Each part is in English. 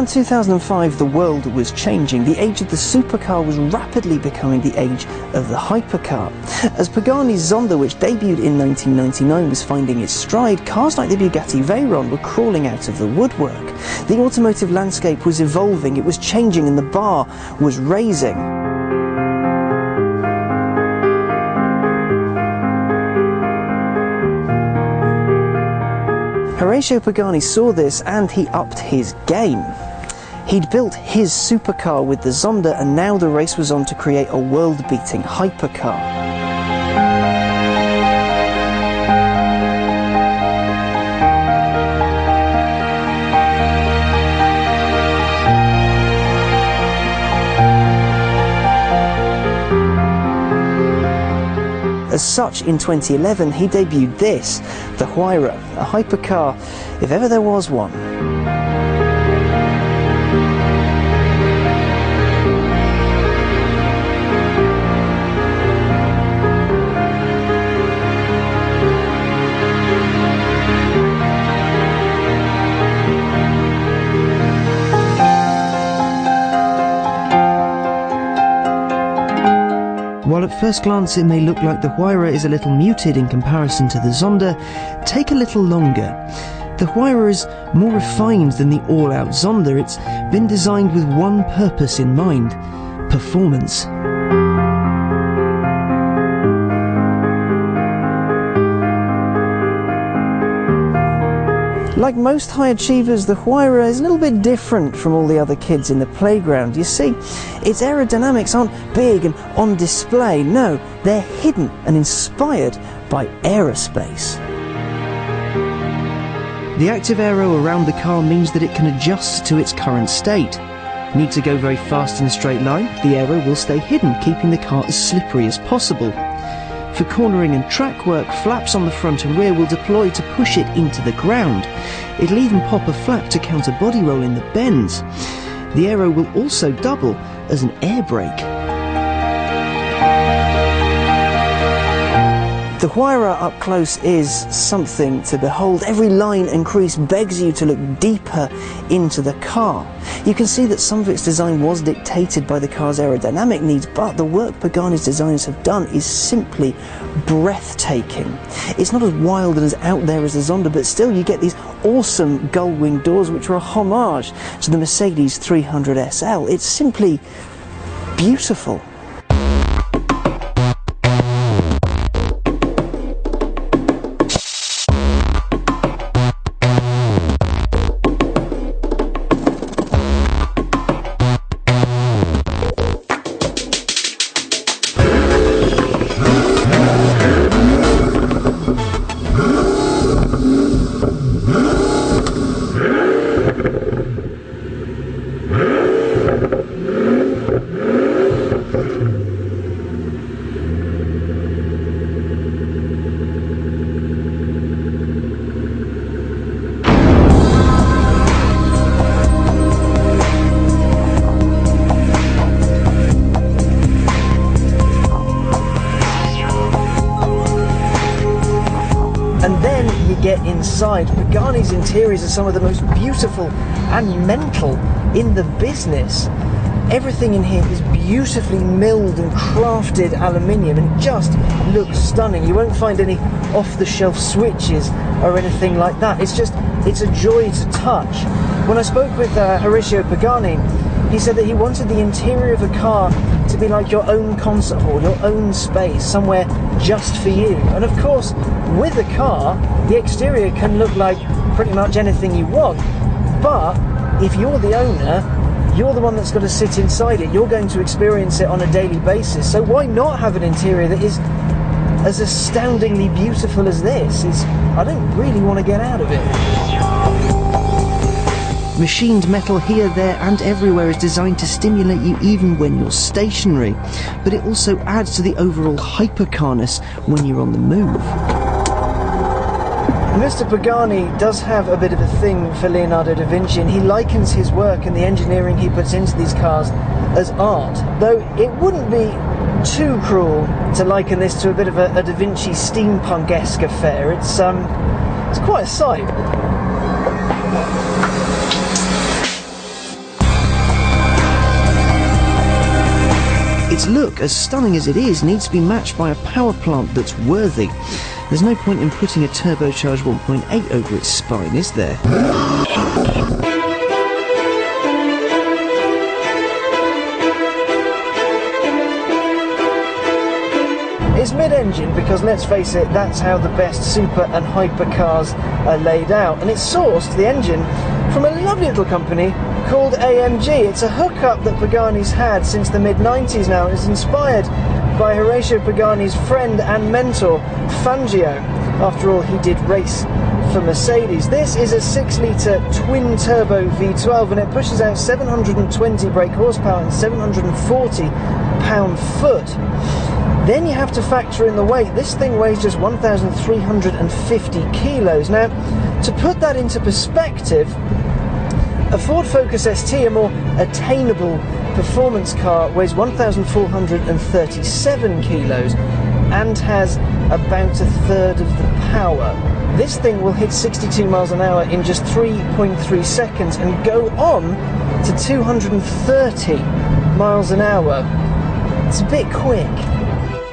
Around 2005, the world was changing. The age of the supercar was rapidly becoming the age of the hypercar. As Pagani's Zonda, which debuted in 1999, was finding its stride, cars like the Bugatti Veyron were crawling out of the woodwork. The automotive landscape was evolving, it was changing, and the bar was raising. Horacio Pagani saw this and he upped his game. He'd built his supercar with the Zonda, and now the race was on to create a world-beating hypercar. As such, in 2011, he debuted this, the Huayra, a hypercar, if ever there was one. While at first glance it may look like the Huayra is a little muted in comparison to the Zonda, take a little longer. The Huayra is more refined than the all-out Zonda. It's been designed with one purpose in mind: performance. Like most high achievers, the Huayra is a little bit different from all the other kids in the playground. You see, its aerodynamics aren't big and on display. No, they're hidden and inspired by aerospace. The active aero around the car means that it can adjust to its current state. Need to go very fast in a straight line? The aero will stay hidden, keeping the car as slippery as possible. For cornering and track work, flaps on the front and rear will deploy to push it into the ground. It'll even pop a flap to counter body roll in the bends. The aero will also double as an air brake. The Huayra up close is something to behold. Every line and crease begs you to look deeper into the car. You can see that some of its design was dictated by the car's aerodynamic needs, but the work Pagani's designers have done is simply breathtaking. It's not as wild and as out there as the Zonda, but still you get these awesome gull-wing doors which are a homage to the Mercedes 300 SL. It's simply beautiful. Get inside. Pagani's interiors are some of the most beautiful and mental in the business. Everything in here is beautifully milled and crafted aluminium and just looks stunning. You won't find any off-the-shelf switches or anything like that. It's a joy to touch. When I spoke with Horacio Pagani, he said that he wanted the interior of a car to be like your own concert hall, your own space, somewhere just for you. And of course, with a car, the exterior can look like pretty much anything you want. But if you're the owner, you're the one that's got to sit inside it. You're going to experience it on a daily basis. So why not have an interior that is as astoundingly beautiful as this? I don't really want to get out of it. Machined metal here, there and everywhere is designed to stimulate you even when you're stationary, but it also adds to the overall hypercarness when you're on the move. Mr. Pagani does have a bit of a thing for Leonardo da Vinci, and he likens his work and the engineering he puts into these cars as art, though it wouldn't be too cruel to liken this to a bit of a Da Vinci steampunk-esque affair. It's quite a sight. Its look, as stunning as it is, needs to be matched by a power plant that's worthy. There's no point in putting a turbocharged 1.8 over its spine, is there? It's mid-engine because, let's face it, that's how the best super and hypercars are laid out. And it's sourced, the engine, from a lovely little company called AMG. It's a hookup that Pagani's had since the mid-90s now. It's inspired by Horacio Pagani's friend and mentor, Fangio. After all, he did race for Mercedes. This is a 6-litre twin-turbo V12 and it pushes out 720 brake horsepower and 740 pound-foot. Then you have to factor in the weight. This thing weighs just 1,350 kilos. Now, to put that into perspective, a Ford Focus ST, a more attainable performance car, weighs 1,437 kilos and has about a third of the power. This thing will hit 62 miles an hour in just 3.3 seconds and go on to 230 miles an hour. It's a bit quick.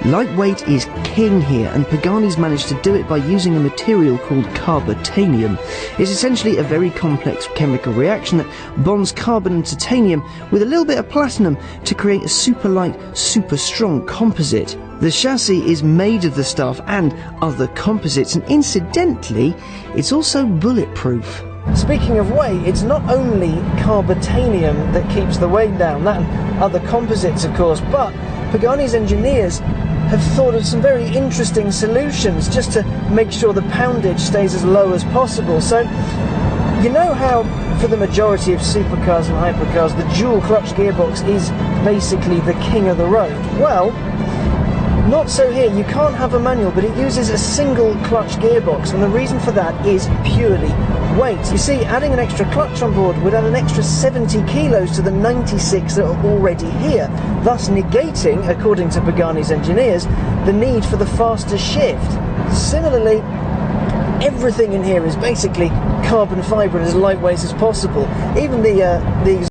Lightweight is king here, and Pagani's managed to do it by using a material called carbotanium. It's essentially a very complex chemical reaction that bonds carbon and titanium with a little bit of platinum to create a super light, super strong composite. The chassis is made of the stuff and other composites, and incidentally, it's also bulletproof. Speaking of weight, it's not only carbotanium that keeps the weight down, that and other composites of course, but Pagani's engineers have thought of some very interesting solutions just to make sure the poundage stays as low as possible. So, you know how for the majority of supercars and hypercars the dual clutch gearbox is basically the king of the road? Well, not so here. You can't have a manual, but it uses a single clutch gearbox, and the reason for that is purely weight. You see, adding an extra clutch on board would add an extra 70 kilos to the 96 that are already here, thus negating, according to Pagani's engineers, the need for the faster shift. Similarly, everything in here is basically carbon fibre and as lightweight as possible. Even the